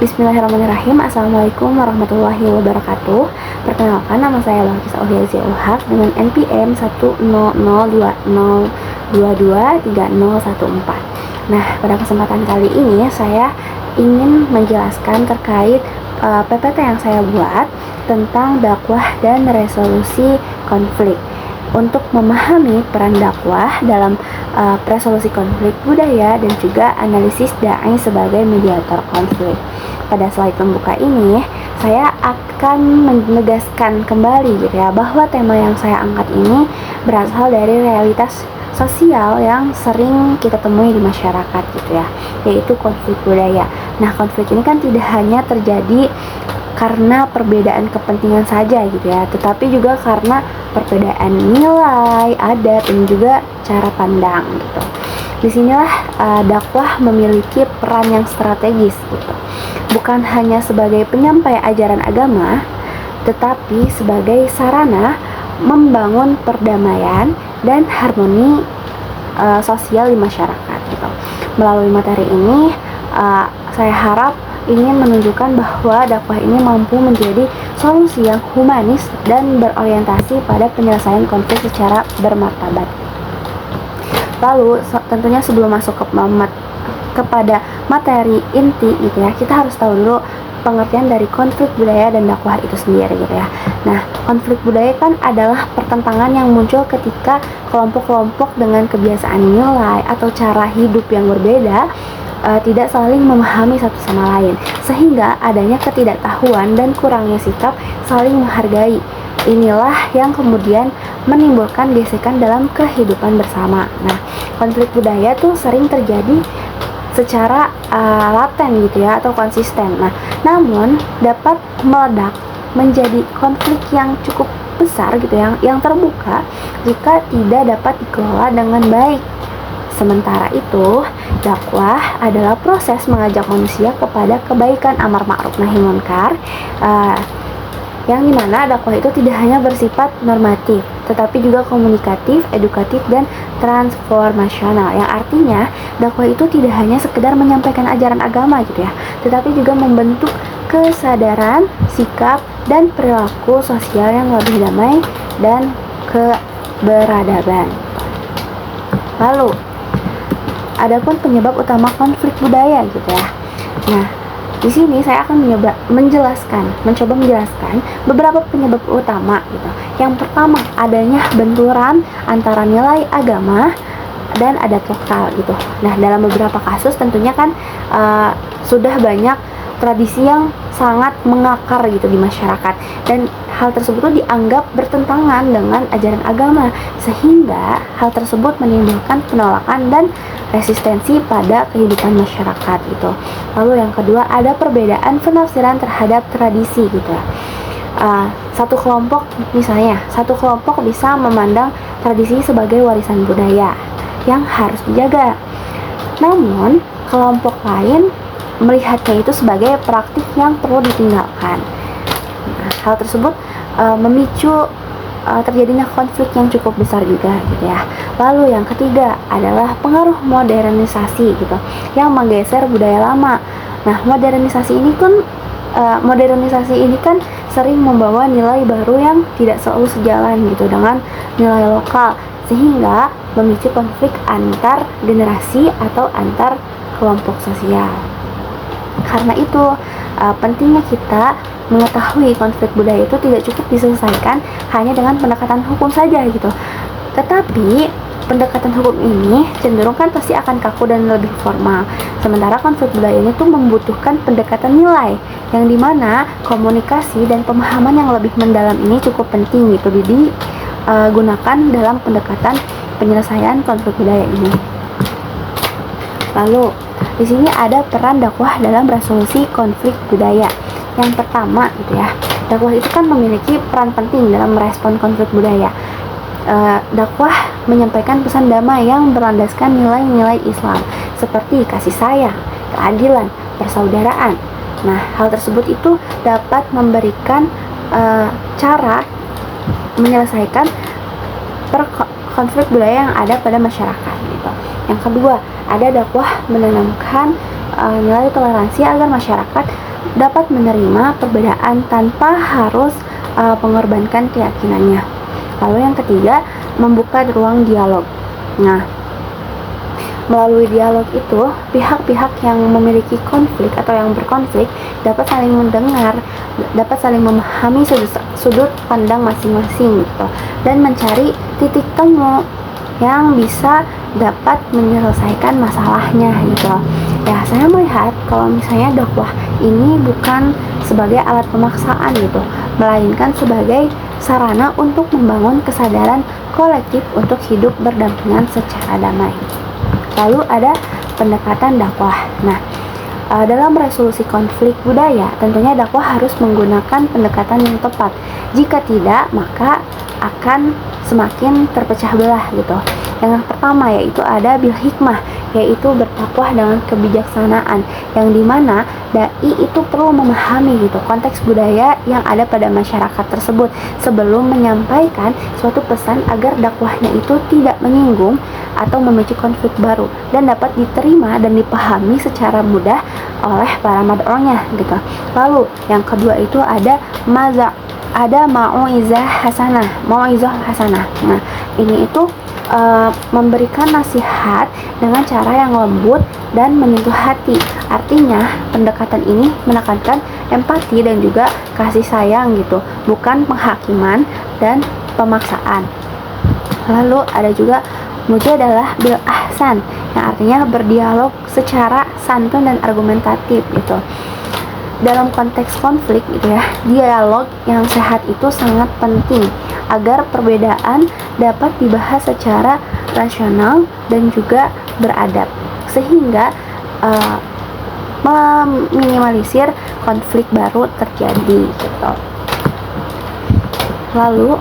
Bismillahirrahmanirrahim. Assalamualaikum warahmatullahi wabarakatuh. Perkenalkan, nama saya Balkis Aulia Zilhaq dengan NPM 10020223014. Nah, pada kesempatan kali ini saya ingin menjelaskan terkait PPT yang saya buat tentang dakwah dan resolusi konflik. Untuk memahami peran dakwah dalam resolusi konflik budaya dan juga analisis dai sebagai mediator konflik. Pada slide pembuka ini, saya akan menegaskan kembali gitu ya, bahwa tema yang saya angkat ini berasal dari realitas sosial yang sering kita temui di masyarakat gitu ya, yaitu konflik budaya. Nah, konflik ini kan tidak hanya terjadi karena perbedaan kepentingan saja gitu ya, tetapi juga karena perbedaan nilai, adat, dan juga cara pandang gitu. Disinilah dakwah memiliki peran yang strategis gitu, bukan hanya sebagai penyampai ajaran agama, tetapi sebagai sarana membangun perdamaian dan harmoni sosial di masyarakat gitu. Melalui materi ini, saya harap ingin menunjukkan bahwa dakwah ini mampu menjadi solusi yang humanis dan berorientasi pada penyelesaian konflik secara bermartabat. Lalu tentunya sebelum masuk kepada materi inti gitu ya, kita harus tahu dulu pengertian dari konflik budaya dan dakwah itu sendiri gitu ya. Nah, konflik budaya kan adalah pertentangan yang muncul ketika kelompok-kelompok dengan kebiasaan nilai atau cara hidup yang berbeda tidak saling memahami satu sama lain, sehingga adanya ketidaktahuan dan kurangnya sikap saling menghargai. Inilah yang kemudian menimbulkan gesekan dalam kehidupan bersama. Nah, konflik budaya tuh sering terjadi secara laten gitu ya, atau konsisten. Nah, namun dapat meledak menjadi konflik yang cukup besar gitu, yang terbuka jika tidak dapat dikelola dengan baik. Sementara itu, dakwah adalah proses mengajak manusia kepada kebaikan, amar ma'ruf nahi munkar, yang dimana dakwah itu tidak hanya bersifat normatif, tetapi juga komunikatif, edukatif, dan transformasional. Yang artinya, dakwah itu tidak hanya sekedar menyampaikan ajaran agama gitu ya, tetapi juga membentuk kesadaran, sikap, dan perilaku sosial yang lebih damai dan keberadaban. Lalu, adapun penyebab utama konflik budaya gitu ya. Nah, di sini saya akan mencoba menjelaskan beberapa penyebab utama gitu. Yang pertama, adanya benturan antara nilai agama dan adat lokal gitu. Nah, dalam beberapa kasus tentunya kan sudah banyak tradisi yang sangat mengakar gitu di masyarakat, dan hal tersebut dianggap bertentangan dengan ajaran agama, sehingga hal tersebut menimbulkan penolakan dan resistensi pada kehidupan masyarakat gitu. Lalu yang kedua, ada perbedaan penafsiran terhadap tradisi gitu. Satu kelompok bisa memandang tradisi sebagai warisan budaya yang harus dijaga, namun kelompok lain melihatnya itu sebagai praktik yang perlu ditinggalkan. Nah, hal tersebut memicu terjadinya konflik yang cukup besar juga gitu ya. Lalu yang ketiga adalah pengaruh modernisasi gitu, yang menggeser budaya lama. Nah, modernisasi ini kan sering membawa nilai baru yang tidak selalu sejalan gitu dengan nilai lokal, sehingga memicu konflik antar generasi atau antar kelompok sosial. Karena itu, pentingnya kita mengetahui konflik budaya itu tidak cukup diselesaikan hanya dengan pendekatan hukum saja gitu. Tetapi pendekatan hukum ini cenderung kan pasti akan kaku dan lebih formal. Sementara konflik budaya ini tuh membutuhkan pendekatan nilai, yang dimana komunikasi dan pemahaman yang lebih mendalam ini cukup penting gitu digunakan dalam pendekatan penyelesaian konflik budaya ini. Lalu di sini ada peran dakwah dalam resolusi konflik budaya. Yang pertama gitu ya, dakwah itu kan memiliki peran penting dalam merespon konflik budaya. Dakwah menyampaikan pesan damai yang berlandaskan nilai-nilai Islam seperti kasih sayang, keadilan, persaudaraan. Nah, hal tersebut itu dapat memberikan cara menyelesaikan konflik budaya yang ada pada masyarakat gitu. Yang kedua, ada dakwah menanamkan nilai toleransi agar masyarakat dapat menerima perbedaan tanpa harus mengorbankan keyakinannya. Lalu yang ketiga, membuka ruang dialog. Nah, melalui dialog itu, pihak-pihak yang memiliki konflik atau yang berkonflik dapat saling mendengar, dapat saling memahami sudut pandang masing-masing gitu, dan mencari titik temu yang bisa dapat menyelesaikan masalahnya gitu. Ya, saya melihat kalau misalnya dakwah ini bukan sebagai alat pemaksaan gitu, melainkan sebagai sarana untuk membangun kesadaran kolektif untuk hidup berdampingan secara damai. Lalu ada pendekatan dakwah. Nah, dalam resolusi konflik budaya, tentunya dakwah harus menggunakan pendekatan yang tepat. Jika tidak, maka akan semakin terpecah belah gitu. Yang pertama yaitu ada bil hikmah, yaitu berdakwah dengan kebijaksanaan, yang dimana dai itu perlu memahami gitu konteks budaya yang ada pada masyarakat tersebut sebelum menyampaikan suatu pesan agar dakwahnya itu tidak menyinggung atau memicu konflik baru dan dapat diterima dan dipahami secara mudah oleh para mad'unya gitu. Lalu yang kedua itu ada mau'izah hasanah. Nah, ini itu memberikan nasihat dengan cara yang lembut dan menyentuh hati. Artinya, pendekatan ini menekankan empati dan juga kasih sayang gitu, bukan penghakiman dan pemaksaan. Lalu ada juga mujadalah bil ahsan, yang artinya berdialog secara santun dan argumentatif gitu. Dalam konteks konflik gitu ya, dialog yang sehat itu sangat penting agar perbedaan dapat dibahas secara rasional dan juga beradab, sehingga meminimalisir konflik baru terjadi gitu. Lalu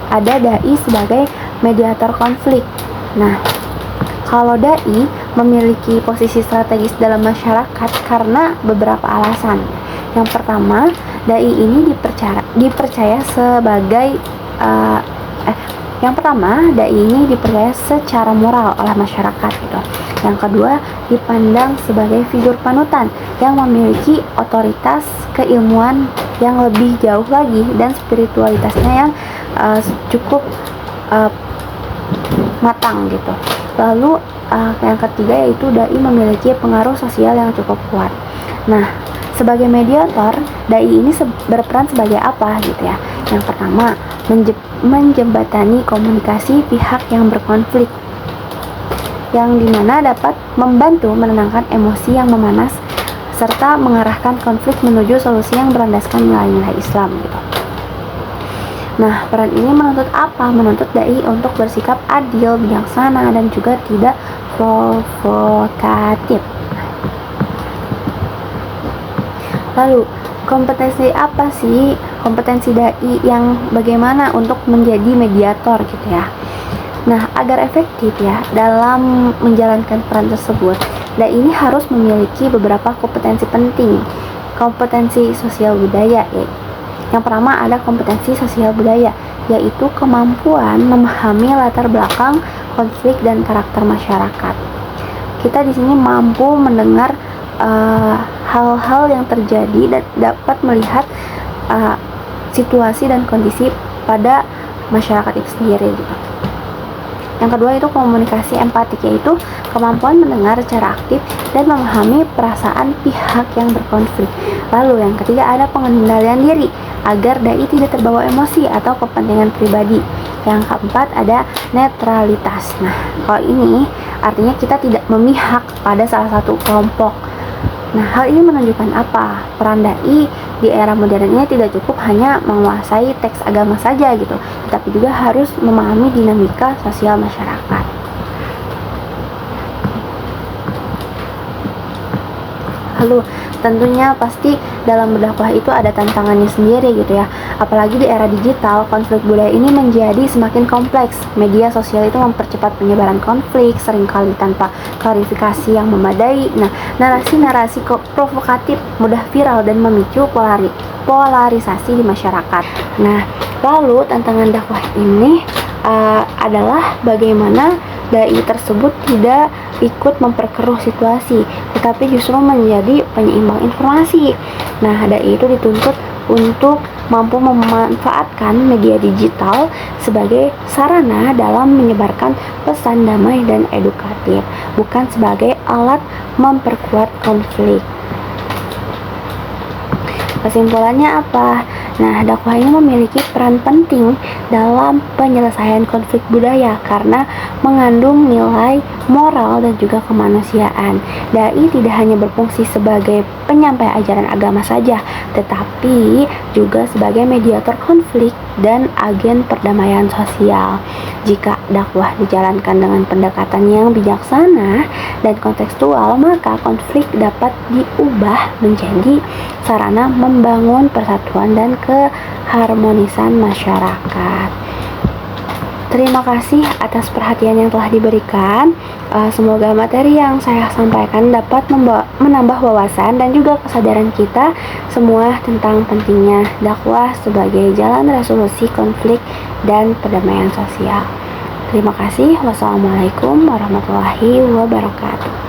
ada dai sebagai mediator konflik. Nah, kalau dai memiliki posisi strategis dalam masyarakat karena beberapa alasan. Yang pertama, dai ini dipercaya sebagai dai ini dipercaya secara moral oleh masyarakat gitu. Yang kedua, dipandang sebagai figur panutan yang memiliki otoritas keilmuan yang lebih jauh lagi dan spiritualitasnya yang cukup matang gitu. Lalu yang ketiga yaitu dai memiliki pengaruh sosial yang cukup kuat. Nah, sebagai mediator, dai ini berperan sebagai apa gitu ya? Yang pertama, menjembatani komunikasi pihak yang berkonflik, yang dimana dapat membantu menenangkan emosi yang memanas serta mengarahkan konflik menuju solusi yang berlandaskan nilai-nilai Islam gitu. Nah, peran ini menuntut apa? Menuntut dai untuk bersikap adil, bijaksana, dan juga tidak provokatif. Lalu, kompetensi apa sih? Kompetensi dai yang bagaimana untuk menjadi mediator gitu ya. Nah, agar efektif ya dalam menjalankan peran tersebut, dai ini harus memiliki beberapa kompetensi penting. Kompetensi sosial budaya ya. Yang pertama ada kompetensi sosial budaya, yaitu kemampuan memahami latar belakang konflik dan karakter masyarakat. Kita di sini mampu mendengar hal-hal yang terjadi dan dapat melihat situasi dan kondisi pada masyarakat itu sendiri gitu. Yang kedua itu komunikasi empatik, yaitu kemampuan mendengar secara aktif dan memahami perasaan pihak yang berkonflik. Lalu yang ketiga ada pengendalian diri agar dai tidak terbawa emosi atau kepentingan pribadi. Yang keempat ada netralitas. Nah, kalau ini artinya kita tidak memihak pada salah satu kelompok. Nah, hal ini menunjukkan apa? Peran dai di era modern ini tidak cukup hanya menguasai teks agama saja gitu, tetapi juga harus memahami dinamika sosial masyarakat. Lalu tentunya pasti dalam berdakwah itu ada tantangannya sendiri gitu ya. Apalagi di era digital, konflik budaya ini menjadi semakin kompleks. Media sosial itu mempercepat penyebaran konflik, seringkali tanpa klarifikasi yang memadai. Nah, narasi-narasi provokatif mudah viral dan memicu polarisasi di masyarakat. Nah, lalu tantangan dakwah ini adalah bagaimana dai tersebut tidak ikut memperkeruh situasi, tetapi justru menjadi penyeimbang informasi. Nah, dai itu dituntut untuk mampu memanfaatkan media digital sebagai sarana dalam menyebarkan pesan damai dan edukatif, bukan sebagai alat memperkuat konflik. Kesimpulannya apa? Nah, dakwah ini memiliki peran penting dalam penyelesaian konflik budaya karena mengandung nilai moral dan juga kemanusiaan. Dai tidak hanya berfungsi sebagai penyampai ajaran agama saja, tetapi juga sebagai mediator konflik dan agen perdamaian sosial. Jika dakwah dijalankan dengan pendekatan yang bijaksana dan kontekstual, maka konflik dapat diubah menjadi sarana membangun persatuan dan keharmonisan masyarakat. Terima kasih atas perhatian yang telah diberikan. Semoga materi yang saya sampaikan dapat menambah wawasan dan juga kesadaran kita semua tentang pentingnya dakwah sebagai jalan resolusi konflik dan perdamaian sosial. Terima kasih. Wassalamualaikum warahmatullahi wabarakatuh.